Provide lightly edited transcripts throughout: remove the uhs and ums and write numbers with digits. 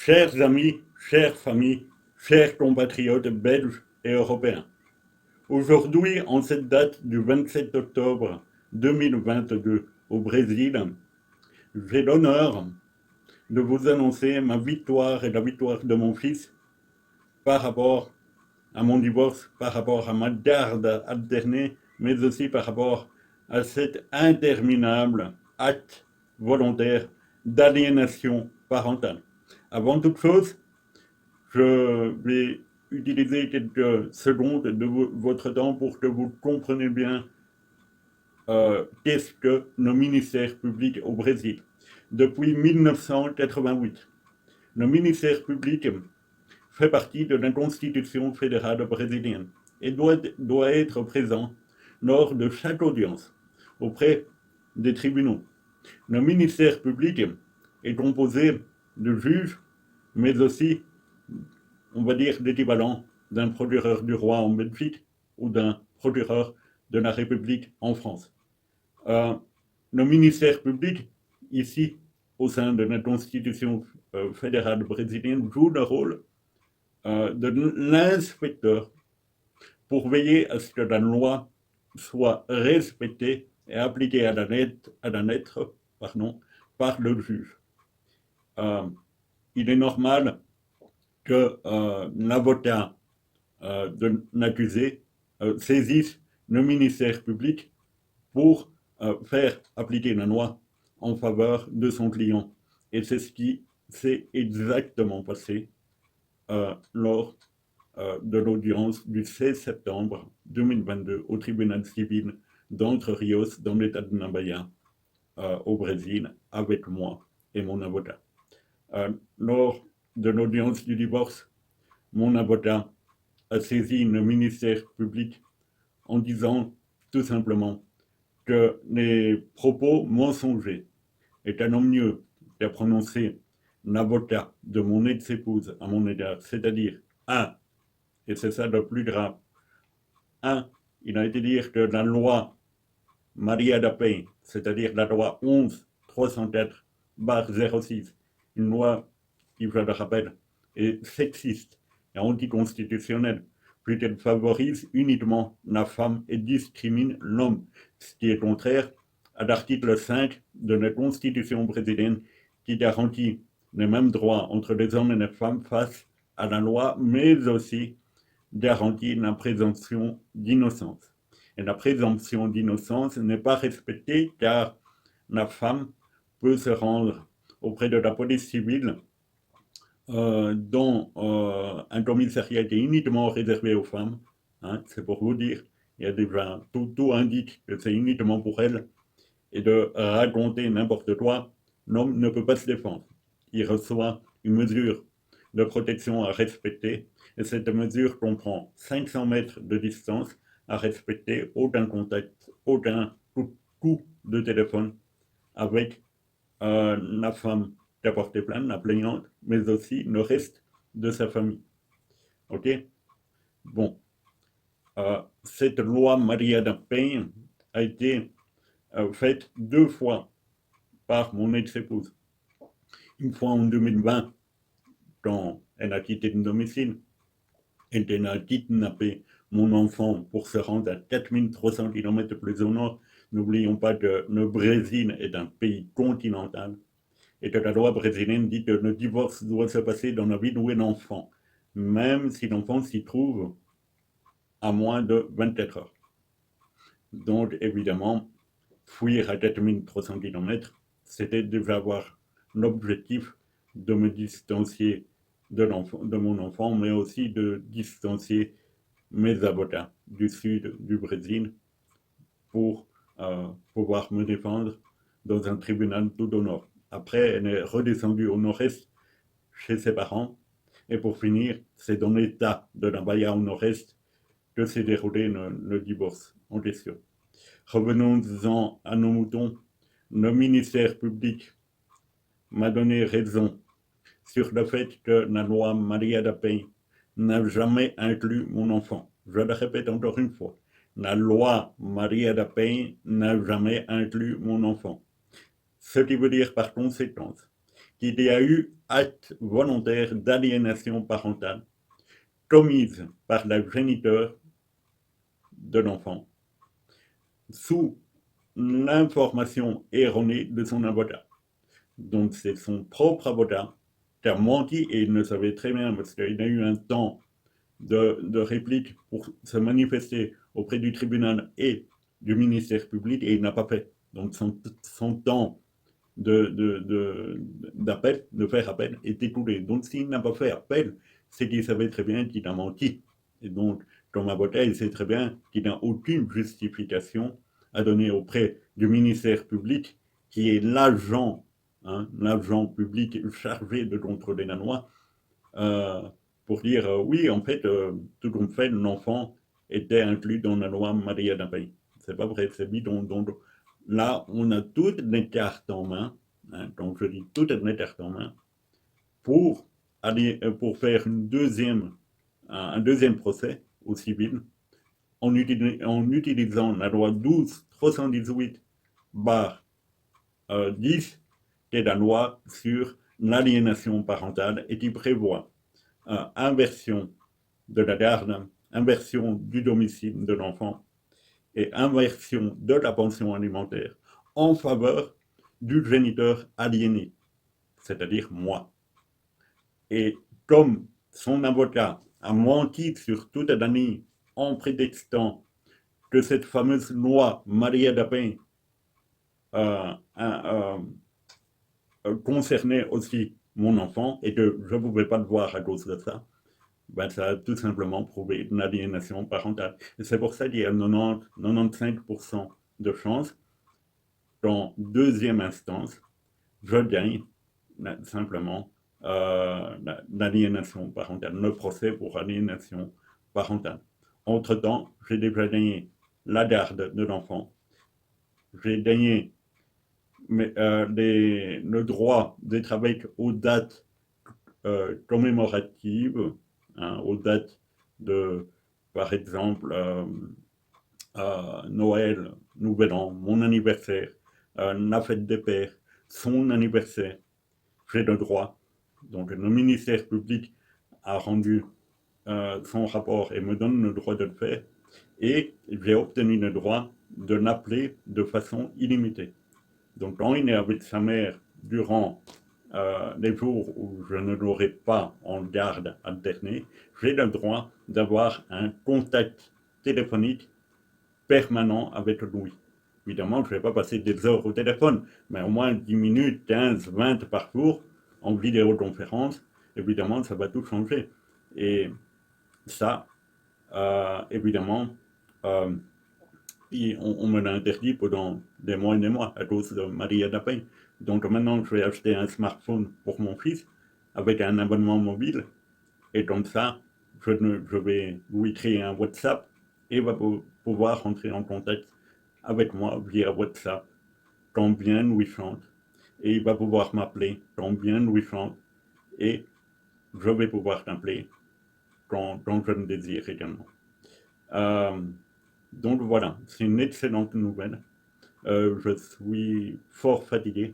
Chers amis, chères familles, chers compatriotes belges et européens, aujourd'hui, en cette date du 27 octobre 2022 au Brésil, j'ai l'honneur de vous annoncer ma victoire et la victoire de mon fils par rapport à mon divorce, par rapport à ma garde alternée, mais aussi par rapport à cet interminable acte volontaire d'aliénation parentale. Avant toute chose, je vais utiliser quelques secondes de votre temps pour que vous compreniez bien qu'est-ce que nos ministères publics au Brésil. Depuis 1988, le ministère public fait partie de la Constitution fédérale brésilienne et doit être présent lors de chaque audience auprès des tribunaux. Le ministère public est composé de juges, mais aussi, on va dire, l'équivalent d'un procureur du roi en Belgique ou d'un procureur de la République en France. Le ministère public, ici, au sein de la Constitution fédérale brésilienne, joue le rôle de l'inspecteur pour veiller à ce que la loi soit respectée et appliquée à la lettre par le juge. Il est normal que l'avocat de l'accusé saisisse le ministère public pour faire appliquer la loi en faveur de son client. Et c'est ce qui s'est exactement passé lors de l'audience du 16 septembre 2022 au tribunal civil d'Entre Rios dans l'état de Bahia au Brésil avec moi et mon avocat. Lors de l'audience du divorce, mon avocat a saisi le ministère public en disant tout simplement que les propos mensongers étaient non mieux qu'à prononcer l'avocat de mon ex-épouse à mon égard, c'est-à-dire et c'est ça le plus grave, il a été dire que la loi Maria da Penha, c'est-à-dire la loi 11-304-06, une loi qui, je le rappelle, est sexiste et anticonstitutionnelle, puisqu'elle favorise uniquement la femme et discrimine l'homme, ce qui est contraire à l'article 5 de la Constitution brésilienne qui garantit les mêmes droits entre les hommes et les femmes face à la loi, mais aussi garantit la présomption d'innocence. Et la présomption d'innocence n'est pas respectée car la femme peut se rendre auprès de la police civile dont un commissariat qui est uniquement réservé aux femmes. C'est pour vous dire, il y a déjà tout indique que c'est uniquement pour elles, et de raconter n'importe quoi, l'homme ne peut pas se défendre. Il reçoit une mesure de protection à respecter, et cette mesure comprend 500 mètres de distance à respecter, aucun contact, aucun coup de téléphone avec la femme qui a porté plainte, la plaignante, mais aussi le reste de sa famille. Ok? Bon. Cette loi Maria da Penha a été faite 2 fois par mon ex-épouse. Une fois en 2020, quand elle a quitté le domicile, et qu'elle a kidnappé mon enfant pour se rendre à 4300 km plus au nord. N'oublions pas que le Brésil est un pays continental et que la loi brésilienne dit que le divorce doit se passer dans la ville où est l'enfant, même si l'enfant s'y trouve à moins de 24 heures. Donc, évidemment, fuir à 4300 km, c'était déjà avoir l'objectif de me distancier de mon enfant, mais aussi de distancier mes avocats du sud du Brésil pour pouvoir me défendre dans un tribunal tout au nord. Après, elle est redescendue au nord-est chez ses parents. Et pour finir, c'est dans l'état de la Bahia au nord-est que s'est déroulé le divorce en question. Revenons-en à nos moutons. Le ministère public m'a donné raison sur le fait que la loi Maria da Penha n'a jamais inclus mon enfant. Je le répète encore une fois. La loi Maria da Penha n'a jamais inclus mon enfant. Ce qui veut dire par conséquence qu'il y a eu acte volontaire d'aliénation parentale commise par la géniteur de l'enfant sous l'information erronée de son avocat. Donc c'est son propre avocat qui a menti et il le savait très bien parce qu'il a eu un temps de réplique pour se manifester auprès du tribunal et du ministère public et il n'a pas fait. Donc son temps d'appel, de faire appel, est écoulé. Donc s'il n'a pas fait appel, c'est qu'il savait très bien qu'il a menti. Et donc, comme avocat, il sait très bien qu'il n'a aucune justification à donner auprès du ministère public, qui est l'agent public chargé de contrôler la loi, euh, pour dire oui, en fait, tout compte fait, l'enfant était inclus dans la loi Maria Napay. C'est pas vrai, c'est bidon. Donc là, on a toutes les cartes en main, hein, donc je dis toutes les cartes en main, pour pour faire un deuxième procès au civil en utilisant la loi 12-318 bar 10, qui est la loi sur l'aliénation parentale et qui prévoit inversion de la garde, inversion du domicile de l'enfant et inversion de la pension alimentaire en faveur du géniteur aliéné, c'est-à-dire moi. Et comme son avocat a menti sur toute l'année en prétextant que cette fameuse loi Maria Dapin euh, euh, concernait aussi mon enfant et que je ne pouvais pas le voir à cause de ça, ben, ça a tout simplement prouvé une aliénation parentale. Et c'est pour ça qu'il y a 95% de chances qu'en deuxième instance, je gagne simplement l'aliénation parentale, le procès pour aliénation parentale. Entre-temps, j'ai déjà gagné la garde de l'enfant, j'ai gagné le droit d'être avec aux dates commémoratives, hein, aux dates de, par exemple, Noël, Nouvel An, mon anniversaire, la fête des pères, son anniversaire, j'ai le droit. Donc le ministère public a rendu son rapport et me donne le droit de le faire. Et j'ai obtenu le droit de l'appeler de façon illimitée. Donc quand il est avec sa mère durant les jours où je ne l'aurai pas en garde alternée, j'ai le droit d'avoir un contact téléphonique permanent avec lui. Évidemment, je ne vais pas passer des heures au téléphone, mais au moins 10 minutes, 15, 20 par jour en vidéoconférence, évidemment, ça va tout changer. Et ça, évidemment, euh, on me l'a interdit pendant des mois et des mois à cause de Maria Dapin. Donc maintenant, je vais acheter un smartphone pour mon fils avec un abonnement mobile. Et comme ça, je vais lui créer un WhatsApp et va pouvoir rentrer en contact avec moi via WhatsApp quand bien lui chante. Et il va pouvoir m'appeler quand bien lui chante. Et je vais pouvoir t'appeler quand je le désire également. Euh, donc voilà, c'est une excellente nouvelle. Je suis fort fatigué.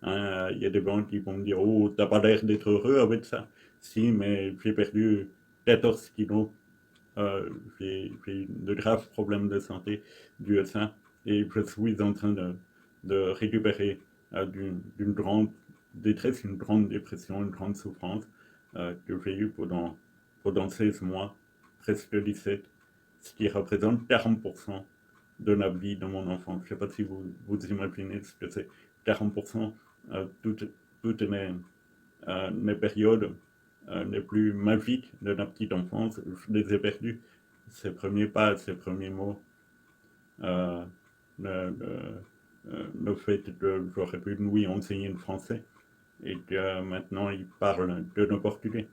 Il y a des gens qui vont me dire: oh, t'as pas l'air d'être heureux avec ça. Si, mais j'ai perdu 14 kilos. J'ai de graves problèmes de santé dû à ça. Et je suis en train de récupérer d'une grande détresse, une grande dépression, une grande souffrance que j'ai eue pendant 16 mois, presque 17, ce qui représente 40% de la vie de mon enfant. Je ne sais pas si vous imaginez ce que c'est. 40%, toutes mes périodes les plus magiques de la petite enfance, je les ai perdues. Ses premiers pas, ses premiers mots, euh, le, le fait que j'aurais pu lui enseigner le français et que maintenant il parle que le portugais.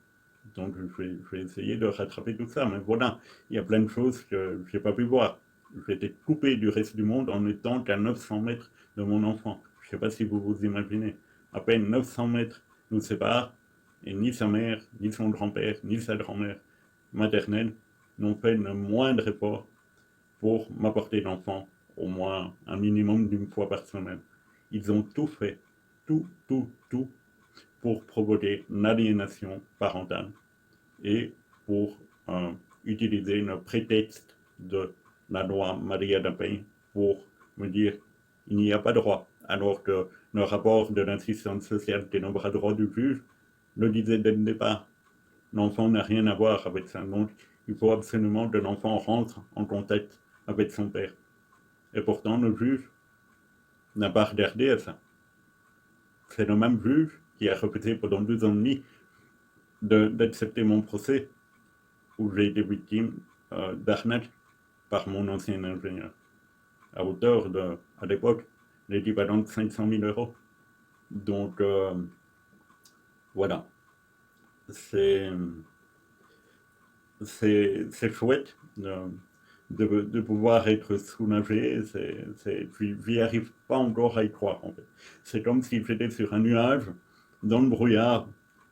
Donc je vais essayer de rattraper tout ça. Mais voilà, il y a plein de choses que je n'ai pas pu voir. J'ai été coupé du reste du monde en étant qu'à 900 mètres de mon enfant. Je ne sais pas si vous vous imaginez. À peine 900 mètres nous séparent et ni sa mère, ni son grand-père, ni sa grand-mère maternelle n'ont fait le moindre effort pour m'apporter l'enfant au moins un minimum d'une fois par semaine. Ils ont tout fait, tout, pour provoquer l'aliénation parentale et pour utiliser le prétexte de la loi Maria da Penha pour me dire il n'y a pas de droit, alors que le rapport de l'assistante sociale qui est le bras droit du juge le disait dès le départ. L'enfant n'a rien à voir avec ça, donc il faut absolument que l'enfant rentre en contact avec son père. Et pourtant, le juge n'a pas regardé à ça. C'est le même juge qui a refusé pendant 2 ans et demi d'accepter mon procès où j'ai été victime d'arnaque par mon ancien ingénieur, à hauteur de, à l'époque, l'équivalent de 500 000 euros. Donc, voilà. C'est chouette de pouvoir être soulagé. Je n'y arrive pas encore à y croire, en fait. C'est comme si j'étais sur un nuage, dans le brouillard,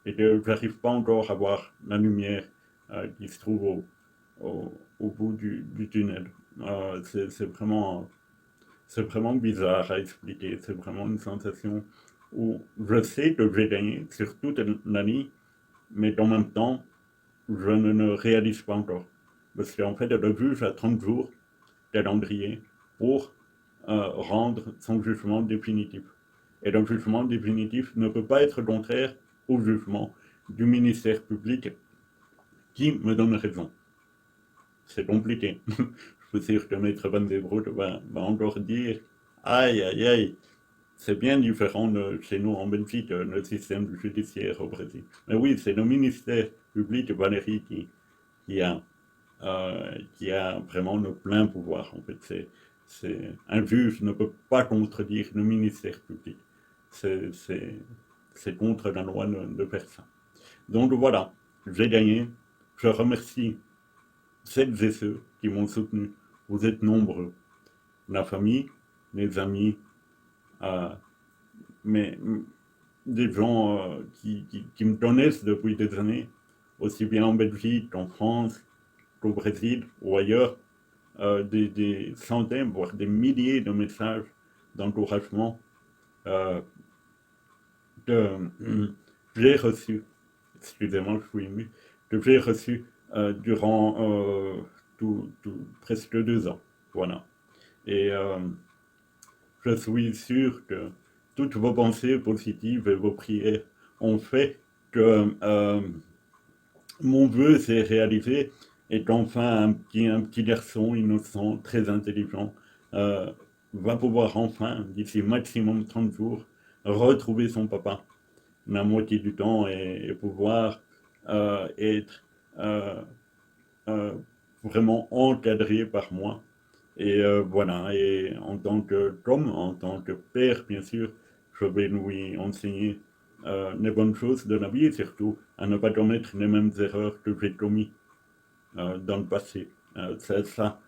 et que je n'arrive pas encore à voir la lumière qui se trouve au bout du tunnel. C'est vraiment bizarre à expliquer. C'est vraiment une sensation où je sais que j'ai gagné sur toute la nuit, mais en même temps, je ne le réalise pas encore. Parce qu'en fait, le juge a 30 jours calendrier pour rendre son jugement définitif. Et le jugement définitif ne peut pas être contraire au jugement du ministère public qui me donne raison. C'est compliqué. Je suis sûr que Maître Van der Broek va encore dire aïe, aïe, aïe, c'est bien différent de chez nous en Belgique, le système judiciaire au Brésil. Mais oui, c'est le ministère public, Valérie, qui a vraiment le plein pouvoir. En fait, un juge ne peut pas contredire le ministère public. C'est contre la loi de faire ça. Donc voilà, j'ai gagné. Je remercie celles et ceux qui m'ont soutenu. Vous êtes nombreux. La famille, les amis, euh, mais des gens qui me connaissent depuis des années, aussi bien en Belgique qu'en France, qu'au Brésil ou ailleurs, des centaines, voire des milliers de messages d'encouragement euh, que j'ai reçus, excusez-moi, je suis ému, que j'ai reçus durant presque 2 ans. Voilà. Et je suis sûr que toutes vos pensées positives et vos prières ont fait que mon vœu s'est réalisé et qu'enfin un petit garçon innocent, très intelligent, euh, va pouvoir enfin, d'ici maximum 30 jours, retrouver son papa la moitié du temps et pouvoir être euh, euh, vraiment encadré par moi. Et voilà, et en tant qu'homme, en tant que père, bien sûr, je vais lui enseigner les bonnes choses de la vie et surtout à ne pas commettre les mêmes erreurs que j'ai commises dans le passé. C'est ça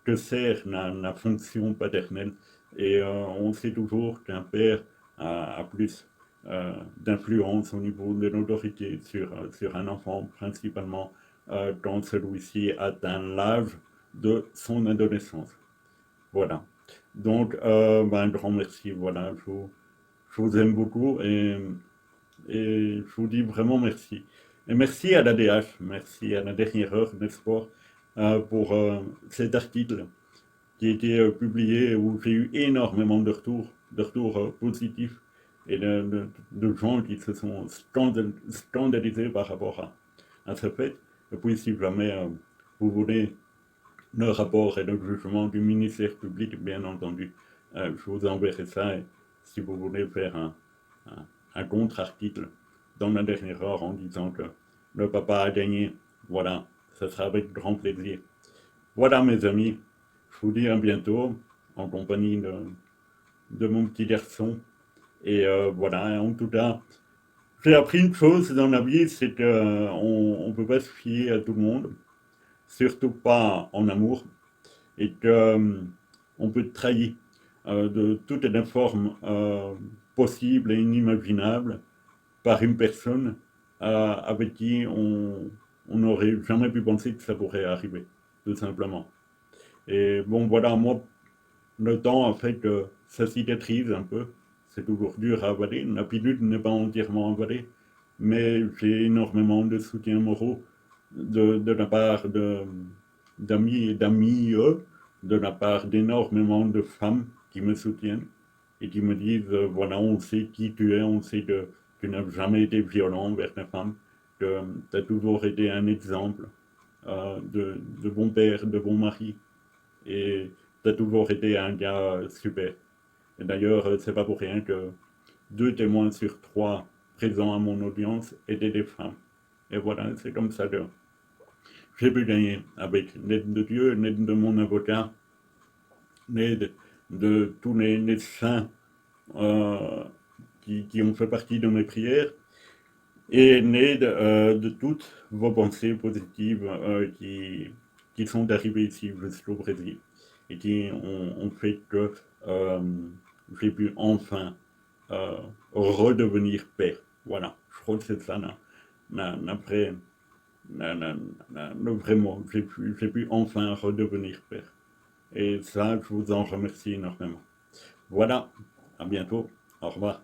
que sert la fonction paternelle. Et on sait toujours qu'un père a plus d'influence au niveau de l'autorité sur un enfant, principalement quand celui-ci atteint l'âge de son adolescence. Voilà. Donc, un grand merci. Voilà, je vous aime beaucoup et je vous dis vraiment merci. Et merci à l'ADH, merci à la dernière heure d'espoir pour cet article qui a été publié où j'ai eu énormément de retours positifs et de gens qui se sont scandalisés par rapport à ce fait. Et puis, si jamais vous voulez le rapport et le jugement du ministère public, bien entendu, je vous enverrai ça et si vous voulez faire un contre-article dans la dernière heure en disant que le papa a gagné, voilà, ça sera avec grand plaisir. Voilà mes amis, je vous dis à bientôt en compagnie de mon petit garçon. Et voilà, en tout cas, j'ai appris une chose dans la vie, c'est qu'on ne peut pas se fier à tout le monde, surtout pas en amour, et qu'on peut être trahi de toutes les formes possibles et inimaginables par une personne avec qui on n'aurait jamais pu penser que ça pourrait arriver, tout simplement. Et bon, voilà, moi, le temps a fait que ça cicatrise un peu, c'est toujours dur à avaler. La pilule n'est pas entièrement avalée, mais j'ai énormément de soutien moraux de la part d'amis et d'amis, de la part d'énormément de femmes qui me soutiennent et qui me disent, voilà, on sait qui tu es, on sait que tu n'as jamais été violent envers les femmes, que tu as toujours été un exemple de bon père, de bon mari, et tu as toujours été un gars super. Et d'ailleurs, c'est pas pour rien que 2 témoins sur 3 présents à mon audience étaient des femmes. Et voilà, c'est comme ça que j'ai pu gagner avec l'aide de Dieu, l'aide de mon avocat, l'aide de tous les saints euh, qui ont fait partie de mes prières et l'aide de toutes vos pensées positives qui sont arrivées ici jusqu'au Brésil et qui ont fait que euh, j'ai pu enfin euh, redevenir père. Voilà, je crois que c'est ça après le vrai mot. J'ai pu enfin redevenir père. Et ça, je vous en remercie énormément. Voilà, à bientôt. Au revoir.